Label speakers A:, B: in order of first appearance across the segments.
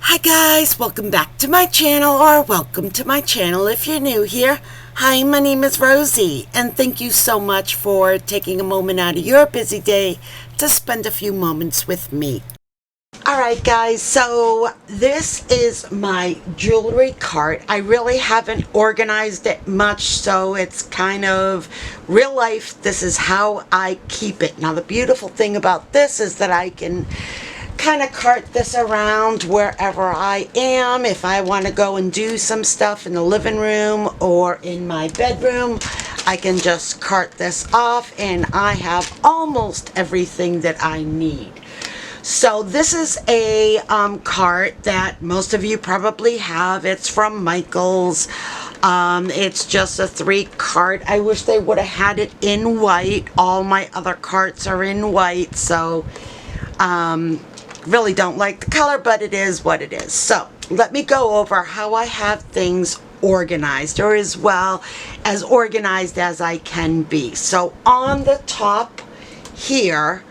A: Hi guys, welcome back to my channel, or welcome to my channel if you're new here. Hi, my name is Rosie, and thank you so much for taking a moment out of your busy day to spend a few moments with me. Alright guys, so this is my jewelry cart. I really haven't organized it much, so it's kind of real life. This is how I keep it. Now the beautiful thing about this is that I can kind of cart this around wherever I am. If I want to go and do some stuff in the living room or in my bedroom, I can just cart this off and I have almost everything that I need. So this is a cart that most of you probably have. It's from Michael's. It's just a 3 cart. I wish they would have had it in white. All my other carts are in white, so really don't like the color, but it is what it is. So let me go over how I have things organized, or as well as organized as I can be. So on the top here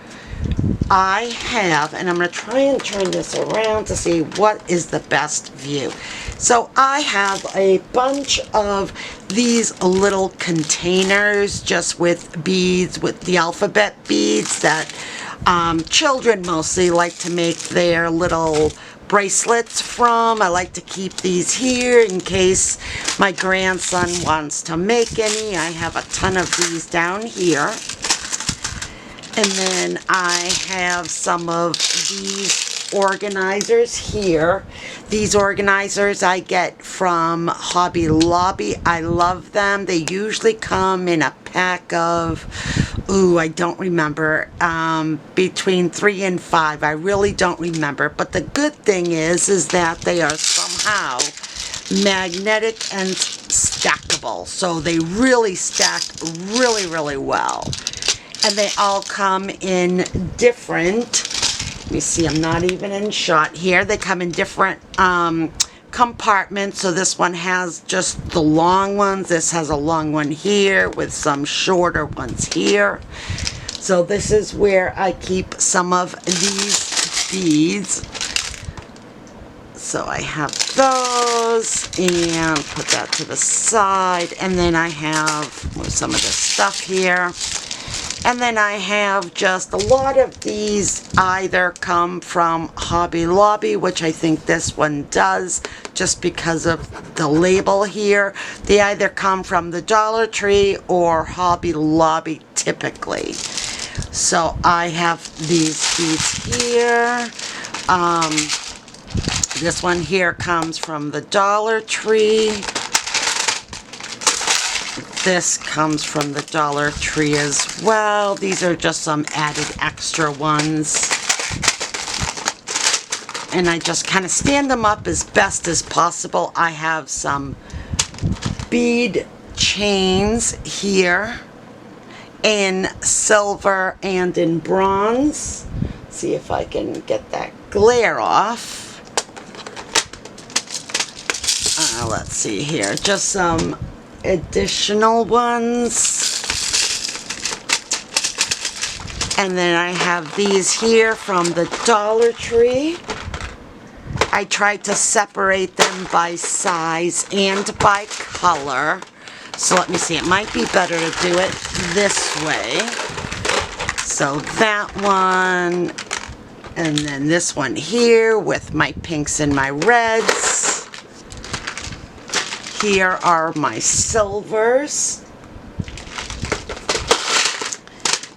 A: I have, and I'm going to try and turn this around to see what is the best view. So I have a bunch of these little containers just with beads, with the alphabet beads that children mostly like to make their little bracelets from. I like to keep these here in case my grandson wants to make any. I have a ton of these down here. And then I have some of these organizers here. These organizers I get from Hobby Lobby. I love them. They usually come in a pack of, I don't remember, between 3 and 5. I really don't remember. But the good thing is that they are somehow magnetic and stackable. So they really stack really, really well. And they all come in different, let me see, I'm not even in shot here. They come in different compartments. So this one has just the long ones. This has a long one here with some shorter ones here. So this is where I keep some of these beads. So I have those, and put that to the side. And then I have some of this stuff here. And then I have just a lot of these either come from Hobby Lobby, which I think this one does, just because of the label here. They either come from the Dollar Tree or Hobby Lobby typically. So I have these beads here. This one here comes from the Dollar Tree. This comes from the Dollar Tree as well. These are just some added extra ones. And I just kind of stand them up as best as possible. I have some bead chains here in silver and in bronze. See if I can get that glare off. Let's see here. Just some additional ones, and then I have these here from the Dollar Tree. I tried to separate them by size and by color, so let me see, it might be better to do it this way. So that one, and then this one here with my pinks and my reds. Here are my silvers.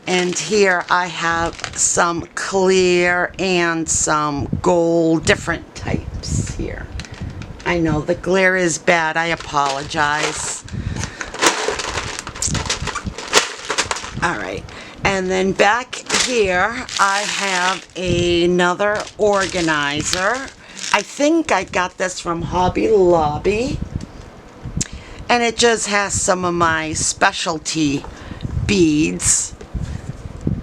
A: And here I have some clear and some gold, different types here. I know the glare is bad, I apologize. Alright, and then back here I have another organizer. I think I got this from Hobby Lobby. And it just has some of my specialty beads.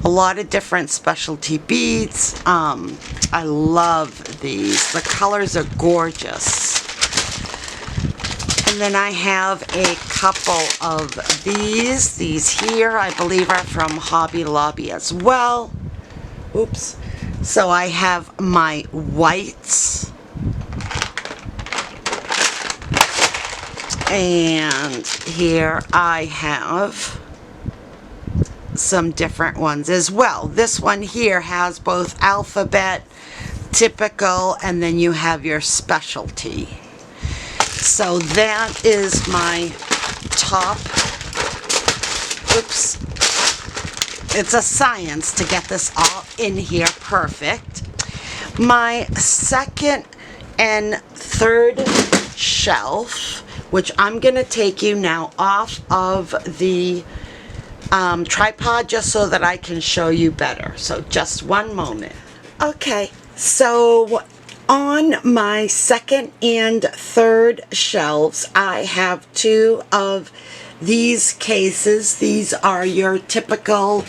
A: A lot of different specialty beads. I love these. The colors are gorgeous. And then I have a couple of these. These here, I believe, are from Hobby Lobby as well. Oops. So I have my whites. And here I have some different ones as well. This one here has both alphabet, typical, and then you have your specialty. So that is my top. Oops. It's a science to get this all in here perfect. My second and third shelf, which I'm going to take you now off of the tripod just so that I can show you better. So just one moment. Okay, so on my second and third shelves, I have two of these cases. These are your typical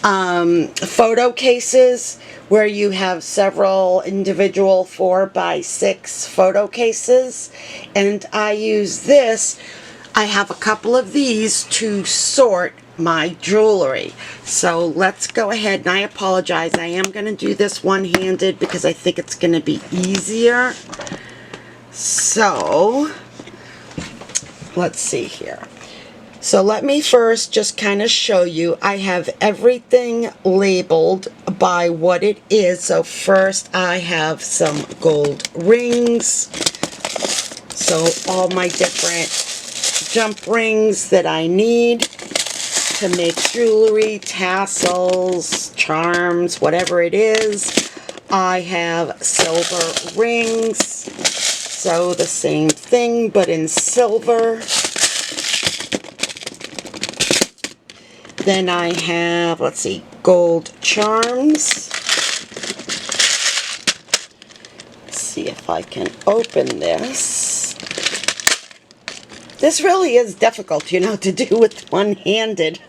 A: photo cases where you have several individual 4x6 photo cases, and I use this. I have a couple of these to sort my jewelry. So let's go ahead, and I apologize, I am going to do this one-handed because I think it's going to be easier. So let's see here. So let me first just kind of show you. I have everything labeled by what it is. So first I have some gold rings. So all my different jump rings that I need to make jewelry, tassels, charms, whatever it is. I have silver rings. So the same thing, but in silver. Then I have, let's see, gold charms. Let's see if I can open this. This really is difficult, you know, to do with one-handed.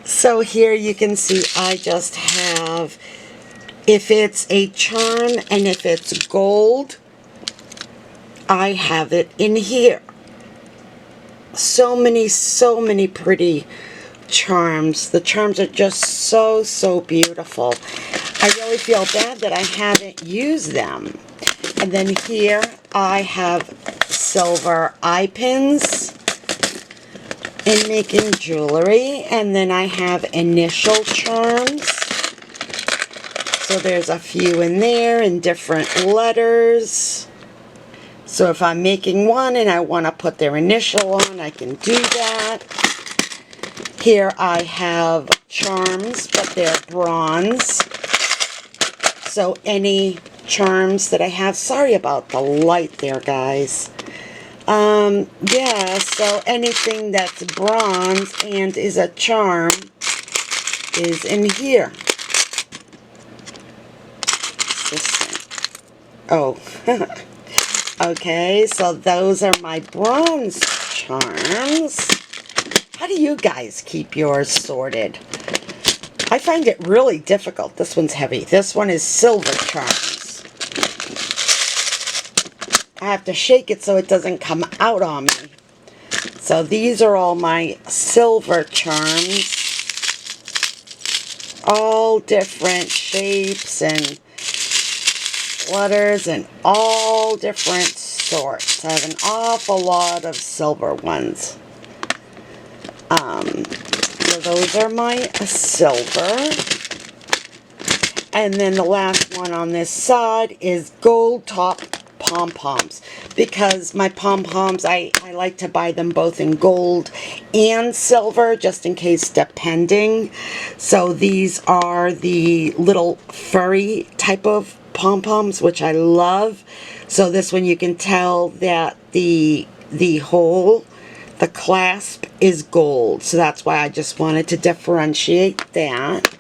A: So here you can see I just have, if it's a charm and if it's gold, I have it in here. So many pretty charms. The charms are just so beautiful. I really feel bad that I haven't used them. And then here I have silver eye pins in making jewelry, and then I have initial charms. So there's a few in there in different letters. So if I'm making one and I want to put their initial on, I can do that. Here I have charms, but they're bronze. So any charms that I have, sorry about the light there, guys. Yeah, so anything that's bronze and is a charm is in here. This thing. Oh. Okay, so those are my bronze charms. How do you guys keep yours sorted? I find it really difficult. This one's heavy. This one is silver charms. I have to shake it so it doesn't come out on me. So these are all my silver charms. All different shapes and letters and all different sorts. I have an awful lot of silver ones. So those are my silver. And then the last one on this side is gold top pom-poms, because my pom-poms, I like to buy them both in gold and silver, just in case, depending. So these are the little furry type of pom-poms, which I love. So this one you can tell that the hole, the clasp is gold. So that's why I just wanted to differentiate that.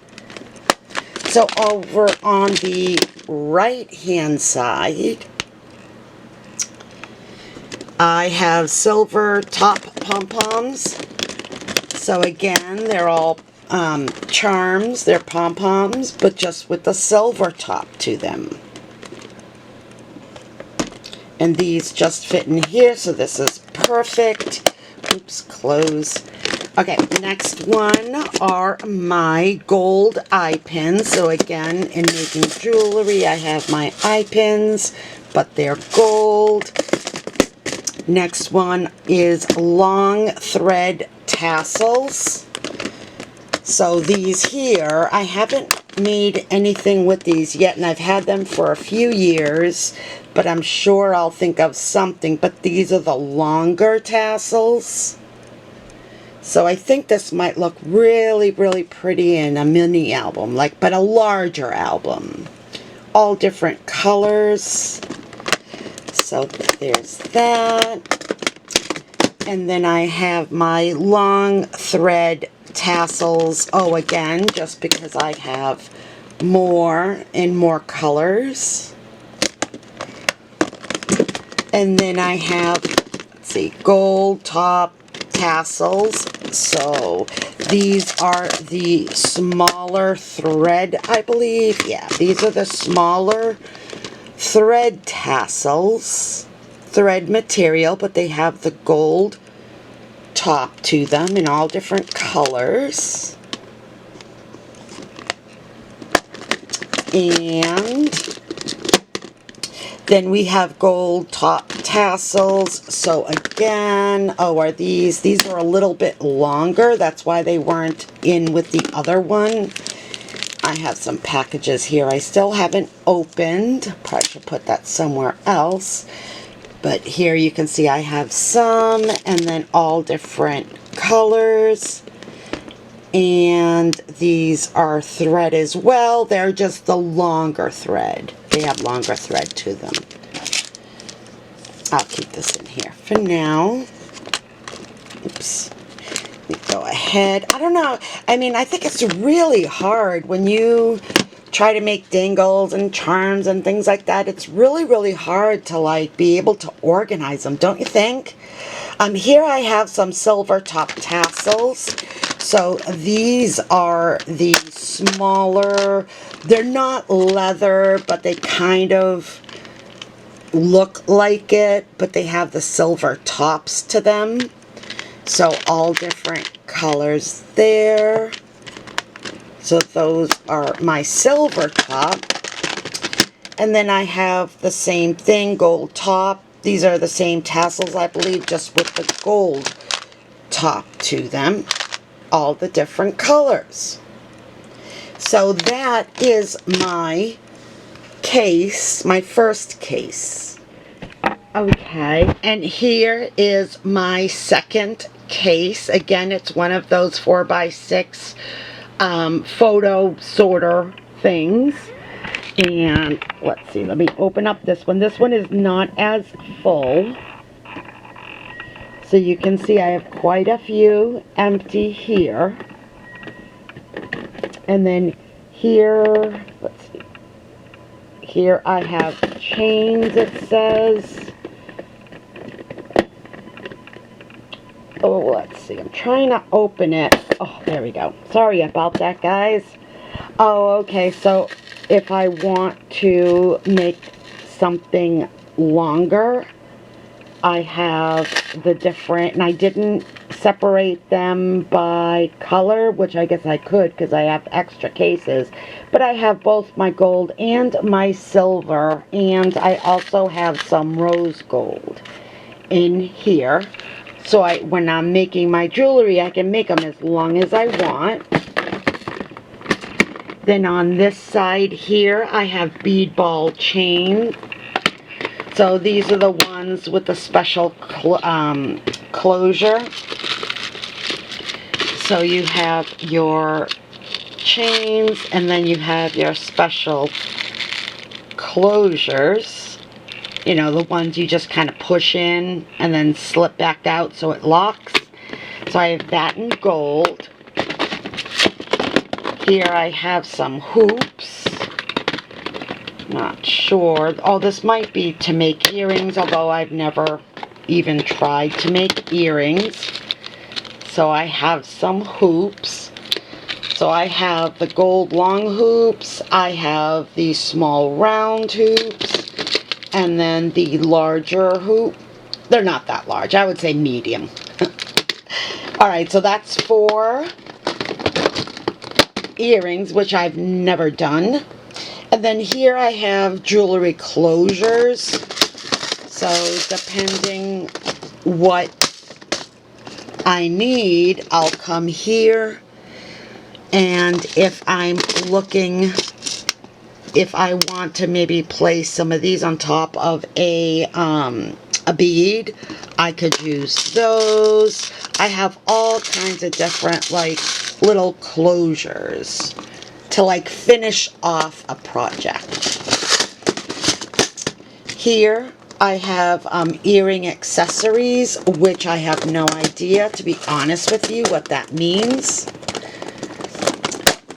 A: So over on the right hand side, I have silver top pom-poms. So again, they're all charms, they're pom-poms, but just with the silver top to them. And these just fit in here, so this is perfect. Oops, close. Okay, next one are my gold eye pins. So again, in making jewelry, I have my eye pins, but they're gold. Next one is long thread tassels. So these here, I haven't made anything with these yet, and I've had them for a few years, but I'm sure I'll think of something. But these are the longer tassels. So I think this might look really, really pretty in a mini album, but a larger album. All different colors. So there's that. And then I have my long thread tassels. Oh, again, just because I have more in more colors. And then I have, let's see, gold top tassels. So these are the smaller thread, I believe. Yeah, these are the smaller thread tassels. Thread material, but they have the gold top to them in all different colors. And then we have gold top tassels. So again, oh, are these are a little bit longer. That's why they weren't in with the other one. I have some packages here I still haven't opened. Probably should put that somewhere else. But here you can see I have some, and then all different colors. And these are thread as well. They're just the longer thread. They have longer thread to them. I'll keep this in here for now. Oops. Let me go ahead. I don't know. I mean, I think it's really hard when you try to make dangles and charms and things like that. It's really, really hard to be able to organize them, don't you think? Here I have some silver top tassels. So these are the smaller, they're not leather, but they kind of look like it, but they have the silver tops to them. So all different colors there. So those are my silver top. And then I have the same thing, gold top. These are the same tassels, I believe, just with the gold top to them. All the different colors. So that is my case, my first case. Okay, and here is my second case. Again, it's one of those 4x6 photo sorter things. And let's see, let me open up this one. This one is not as full. So you can see I have quite a few empty here. And then here, let's see. Here I have chains, it says. Oh, let's see. I'm trying to open it. Oh, there we go. Sorry about that, guys. Oh, okay. So if I want to make something longer, I have the different, and I didn't separate them by color, which I guess I could because I have extra cases, but I have both my gold and my silver, and I also have some rose gold in here. So when I'm making my jewelry, I can make them as long as I want. Then on this side here, I have bead ball chain. So these are the ones with the special closure. So you have your chains, and then you have your special closures. You know, the ones you just kind of push in and then slip back out so it locks. So I have that in gold. Here I have some hoops. Not sure. Oh, this might be to make earrings, although I've never even tried to make earrings. So I have some hoops. So I have the gold long hoops. I have the small round hoops. And then the larger hoop. They're not that large. I would say medium. Alright, so that's 4 earrings, which I've never done. And then here I have jewelry closures. So depending what I need, I'll come here, and if I'm looking, if I want to maybe place some of these on top of a bead, I could use those. I have all kinds of different like little closures to like finish off a project. Here I have earring accessories, which I have no idea, to be honest with you, what that means.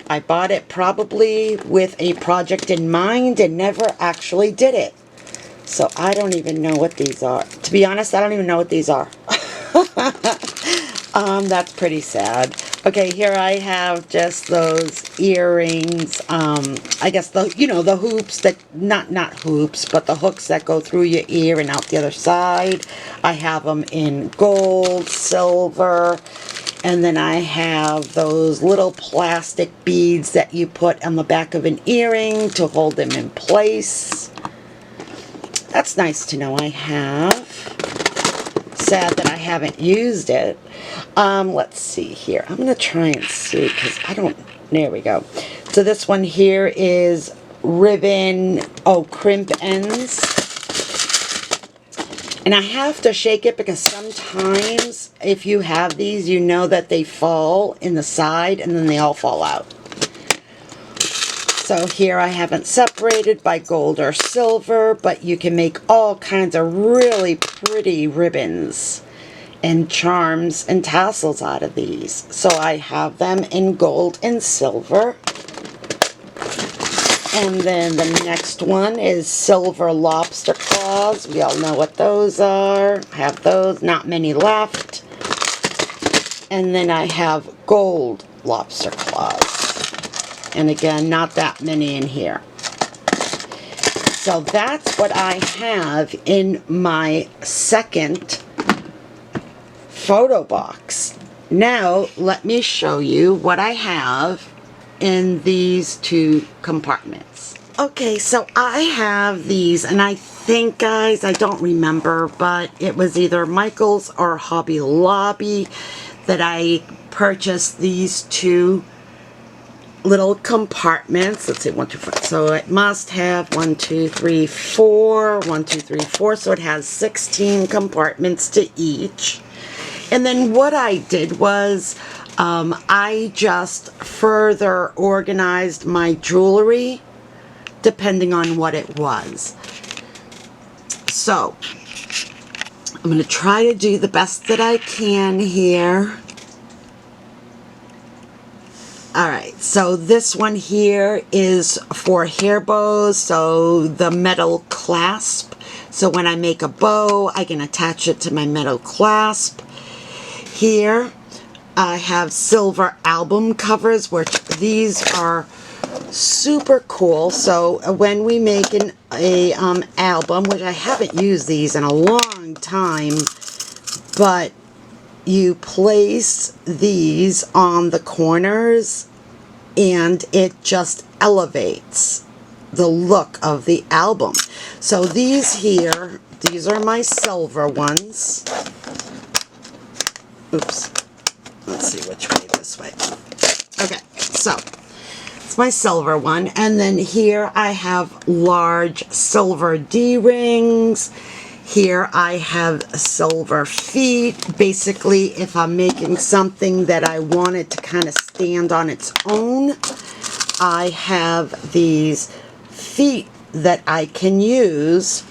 A: I bought it probably with a project in mind and never actually did it. So I don't even know what these are. To be honest, I don't even know what these are. That's pretty sad. Okay, here I have just those earrings. I guess the, you know, the hoops that, not hoops, but the hooks that go through your ear and out the other side. I have them in gold, silver, and then I have those little plastic beads that you put on the back of an earring to hold them in place. That's nice to know I have. Sad that I haven't used it. Let's see here. I'm going to try and see because I don't... There we go. So this one here is ribbon... Oh, Crimp Ends. And I have to shake it because sometimes if you have these, you know that they fall in the side and then they all fall out. So here I haven't separated by gold or silver, but you can make all kinds of really pretty ribbons and charms and tassels out of these. So I have them in gold and silver. And then the next one is silver lobster claws. We all know what those are. I have those, not many left. And then I have gold lobster claws. And again, not that many in here. So that's what I have in my second photo box. Now, let me show you what I have in these two compartments. Okay, so I have these, and I think, guys, I don't remember, but it was either Michael's or Hobby Lobby that I purchased these two little compartments. Let's see, 1, 2, 4. So it must have 1, 2, 3, 4. 1, 2, 3, 4. So it has 16 compartments to each. And then what I did was I just further organized my jewelry depending on what it was. So I'm going to try to do the best that I can here. Alright, so this one here is for hair bows, so the metal clasp. So when I make a bow, I can attach it to my metal clasp. Here, I have silver album covers, which these are super cool. So when we make an album, which I haven't used these in a long time, but you place these on the corners and it just elevates the look of the album. So these here, these are my silver ones. Oops. Let's see which way, this way. Okay, so it's my silver one. And then here I have large silver D-rings. Here I have silver feet. Basically, if I'm making something that I wanted to kind of stand on its own, I have these feet that I can use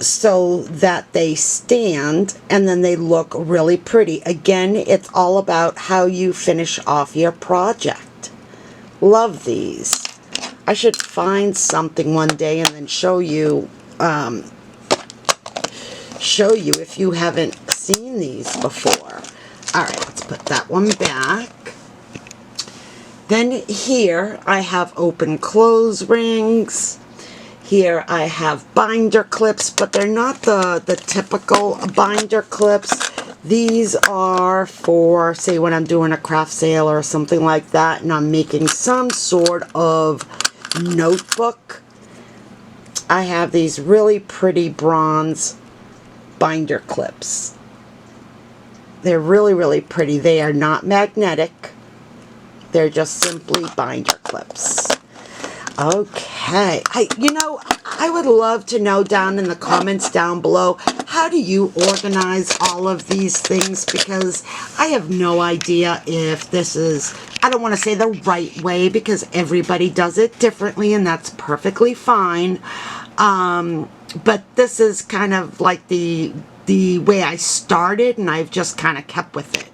A: so that they stand and then they look really pretty. Again, it's all about how you finish off your project. Love these. I should find something one day and then show you if you haven't seen these before. Alright, let's put that one back. Then here I have open close rings. Here I have binder clips, but they're not the typical binder clips. These are for, say, when I'm doing a craft sale or something like that, and I'm making some sort of notebook. I have these really pretty bronze binder clips. They're really, really pretty. They are not magnetic. They're just simply binder clips. Okay, I would love to know down in the comments down below, how do you organize all of these things? Because I have no idea if this is, I don't want to say the right way, because everybody does it differently, and that's perfectly fine. But this is kind of like the way I started, and I've just kind of kept with it.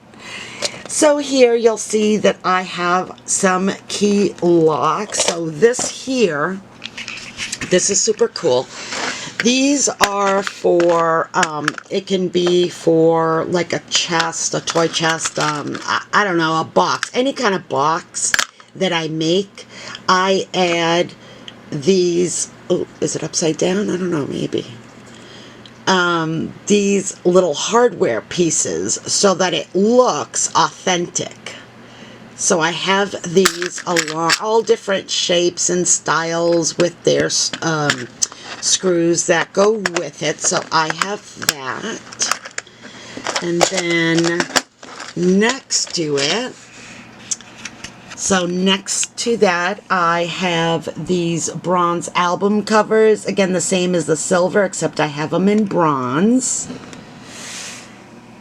A: So here you'll see that I have some key locks. So this here, this is super cool. These are for, it can be for like a chest, a toy chest, I don't know, a box, any kind of box that I make. I add these, oh, is it upside down? I don't know, maybe. These little hardware pieces so that it looks authentic. So I have these along all different shapes and styles with their screws that go with it. So I have that. And then next to it, so next to that, I have these bronze album covers. Again, the same as the silver, except I have them in bronze.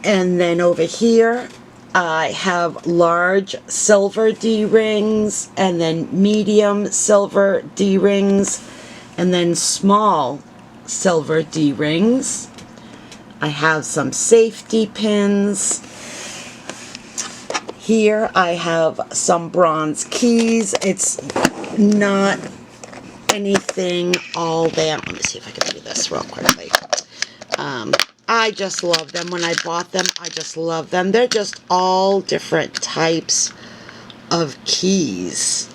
A: And then over here, I have large silver D-rings, and then medium silver D-rings, and then small silver D-rings. I have some safety pins. Here I have some bronze keys. It's not anything all that. Let me see if I can do this real quickly. I just love them. When I bought them, I just love them. They're just all different types of keys.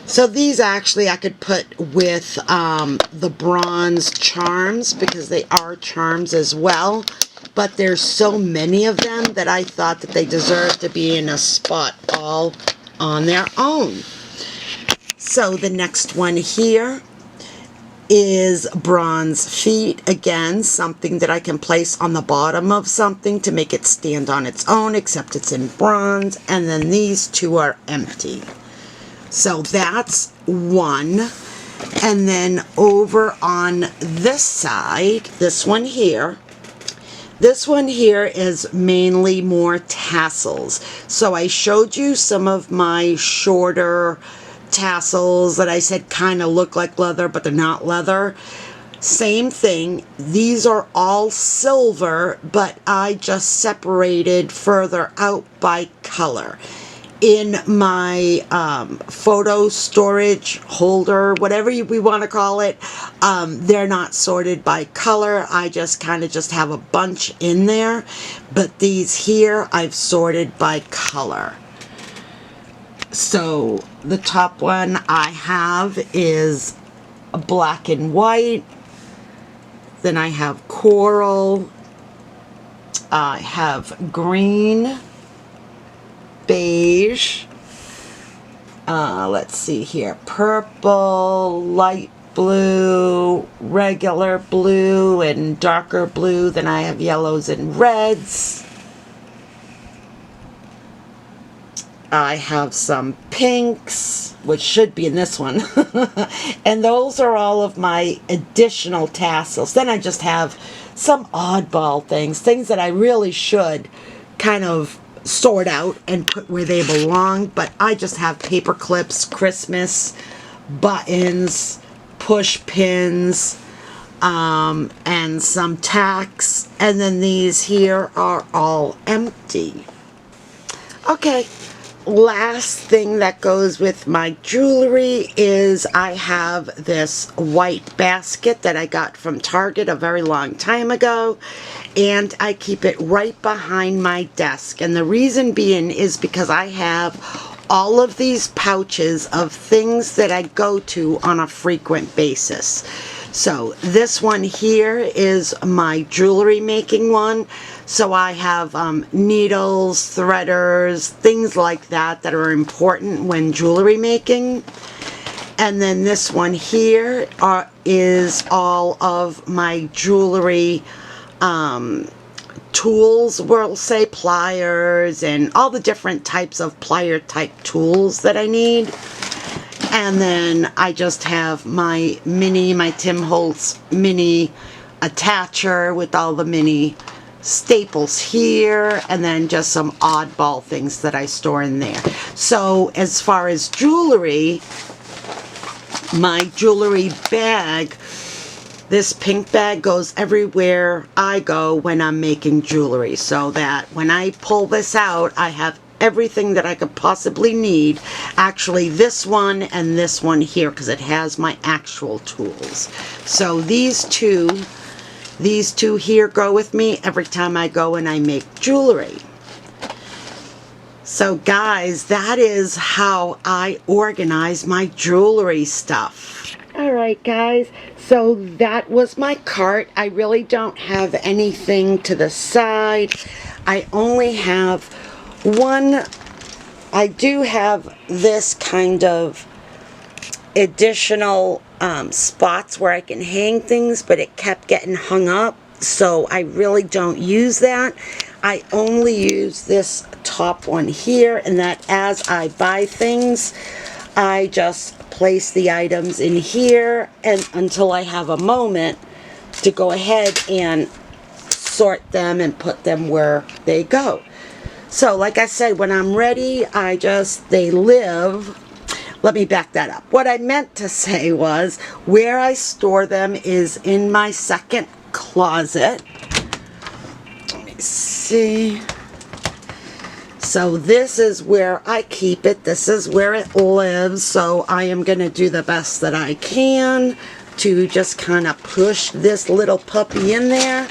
A: So these actually I could put with the bronze charms, because they are charms as well. But there's so many of them that I thought that they deserved to be in a spot all on their own. So the next one here is bronze feet. Again, something that I can place on the bottom of something to make it stand on its own, except it's in bronze. And then these two are empty. So that's one. And then over on this side, this one here is mainly more tassels. So I showed you some of my shorter tassels that I said kind of look like leather, but they're not leather. Same thing. These are all silver, but I just separated further out by color. In my photo storage holder, whatever we want to call it, they're not sorted by color. I just kind of just have a bunch in there. But these here, I've sorted by color. So the top one I have is black and white. Then I have coral. I have green, beige, let's see here, purple, light blue, regular blue, and darker blue. Then I have yellows and reds. I have some pinks, which should be in this one. And those are all of my additional tassels. Then I just have some oddball things that I really should kind of sort out and put where they belong. But I just have paper clips, Christmas, buttons, push pins, and some tacks. And then these here are all empty. Okay. Last thing that goes with my jewelry is I have this white basket that I got from Target a very long time ago, and I keep it right behind my desk. And the reason being is because I have all of these pouches of things that I go to on a frequent basis. So this one here is my jewelry making one. So I have needles, threaders, things like that that are important when jewelry making. And then this one here is all of my jewelry tools, we'll say pliers, and all the different types of plier type tools that I need. And then I just have my Tim Holtz mini attacher with all the mini staples here, and then just some oddball things that I store in there. So as far as jewelry, my jewelry bag, this pink bag goes everywhere I go when I'm making jewelry, so that when I pull this out, I have everything that I could possibly need. Actually, this one and this one here, because it has my actual tools. So these two here go with me every time I go and I make jewelry. So guys, that is how I organize my jewelry stuff. Alright guys, so that was my cart. I really don't have anything to the side. I only have one. I do have this kind of additional spots where I can hang things, but it kept getting hung up, so I really don't use that. I only use this top one here, and that as I buy things, I just place the items in here and until I have a moment to go ahead and sort them and put them where they go. So like I said, when I'm ready, they live. Let me back that up. What I meant to say was where I store them is in my second closet. Let me see. So this is where I keep it. This is where it lives. So I am going to do the best that I can to just kind of push this little puppy in there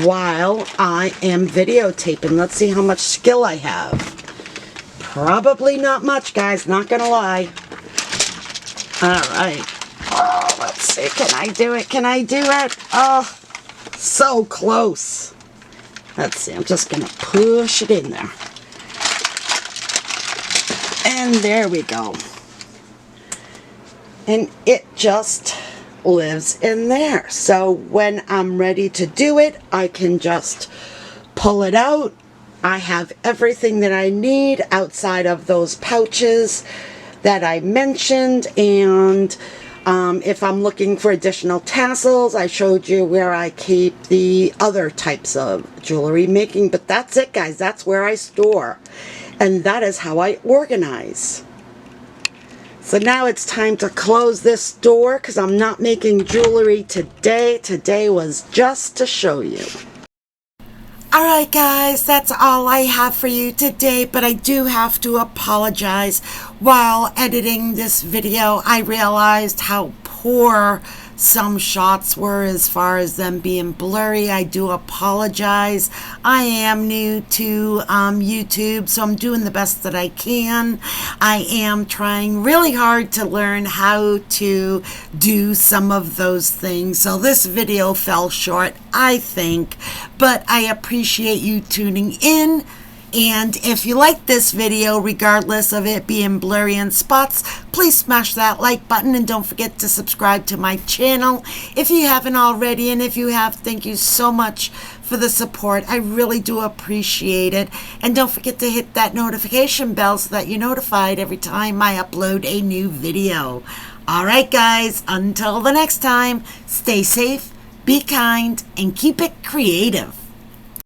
A: while I am videotaping. Let's see how much skill I have. Probably not much, guys. Not going to lie. Alright. Oh, let's see. Can I do it? Can I do it? Oh, so close. Let's see. I'm just going to push it in there. And there we go. And it just lives in there. So when I'm ready to do it, I can just pull it out. I have everything that I need outside of those pouches that I mentioned. And if I'm looking for additional tassels, I showed you where I keep the other types of jewelry making. But that's it, guys. That's where I store. And that is how I organize. So now it's time to close this door because I'm not making jewelry today. Today was just to show you. Alright guys, that's all I have for you today, but I do have to apologize. While editing this video, I realized how poor some shots were as far as them being blurry. I do apologize. I am new to YouTube, so I'm doing the best that I can. I am trying really hard to learn how to do some of those things. So this video fell short, I think, but I appreciate you tuning in. And if you like this video, regardless of it being blurry in spots, please smash that like button and don't forget to subscribe to my channel if you haven't already. And if you have, thank you so much for the support. I really do appreciate it. And don't forget to hit that notification bell so that you're notified every time I upload a new video. Alright guys, until the next time, stay safe, be kind, and keep it creative.